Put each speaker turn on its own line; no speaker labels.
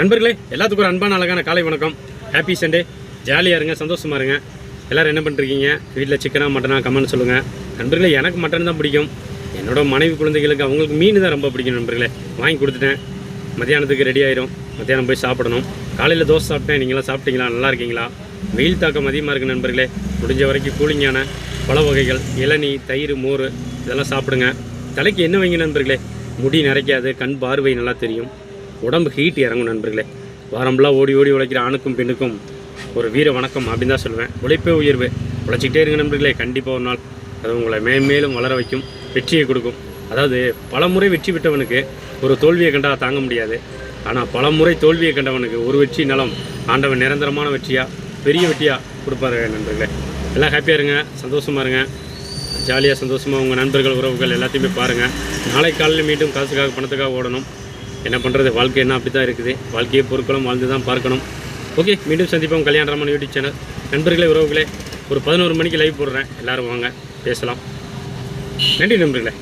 நண்பர்களே, எல்லாத்துக்கும் ஒரு அன்பான அழகான காலை வணக்கம். Happy Sunday. ஜாலியாக இருங்க, சந்தோஷமாக இருங்க. எல்லோரும் என்ன பண்ணுறீங்க? வீட்டில் சிக்கனா மட்டனா கமெண்ட் சொல்லுங்கள். நண்பர்களே, எனக்கு மட்டன் தான் பிடிக்கும். என்னோட மனைவி குழந்தைகளுக்கு அவங்களுக்கு மீன் தான் ரொம்ப பிடிக்கும். நண்பர்களே, வாங்கி கொடுத்துட்டேன். மத்தியானத்துக்கு ரெடி ஆயிரும். மத்தியானம் போய் சாப்பிடணும். காலையில் தோசை சாப்பிட்டேன். நீங்களாம் சாப்பிட்டீங்களா? நல்லா இருக்கீங்களா? வெயில் தாக்கம் அதிகமாக இருக்குது நண்பர்களே. முடிஞ்ச வரைக்கும் கூலிங்கான பழ வகைகள், இளநீ, தயிர், மோர் இதெல்லாம் சாப்பிடுங்க. தலைக்கு என்ன வைங்க நண்பர்களே? முடி நிறைக்காது, கண் பார்வை நல்லா தெரியும், உடம்பு ஹீட் இறங்கும் நண்பர்களே. வாரம்பெல்லாம் ஓடி ஓடி உழைக்கிற ஆணுக்கும் பெண்ணுக்கும் ஒரு வீர வணக்கம் அப்படின்னு தான் சொல்லுவேன். உழைப்பே உயர்வு. உழைச்சிக்கிட்டே இருங்க நண்பர்களே. கண்டிப்பாக ஒரு நாள் அது உங்களை மேலும் வளர வைக்கும், வெற்றியை கொடுக்கும். அதாவது பல முறை வெற்றி பெற்றவனுக்கு ஒரு தோல்வியை கண்டா தாங்க முடியாது. ஆனால் பல முறை தோல்வியை கண்டவனுக்கு ஒரு வெற்றி நலம் ஆண்டவன் நிரந்தரமான வெற்றியாக, பெரிய வெற்றியாக கொடுப்பாரு நண்பர்களே. எல்லாம் ஹாப்பியாக இருங்க, சந்தோஷமாக இருங்க. ஜாலியாக சந்தோஷமாக உங்கள் நண்பர்கள் உறவுகள் எல்லாத்தையுமே பாருங்கள். நாளை காலையில் மீண்டும் காசுக்காக பணத்துக்காக ஓடணும். என்ன பண்ணுறது? வாழ்க்கை என்ன அப்படி தான் இருக்குது. வாழ்க்கையை பொருட்களும் வாழ்ந்து தான் பார்க்கணும். ஓகே, மீண்டும் சந்திப்போம். Kalyanaraman YouTube channel. நண்பர்களே, உறவுகளே, ஒரு 11 மணிக்கு லைவ் போடுறேன். எல்லோரும் வாங்க, பேசலாம். நன்றி நண்பர்களே.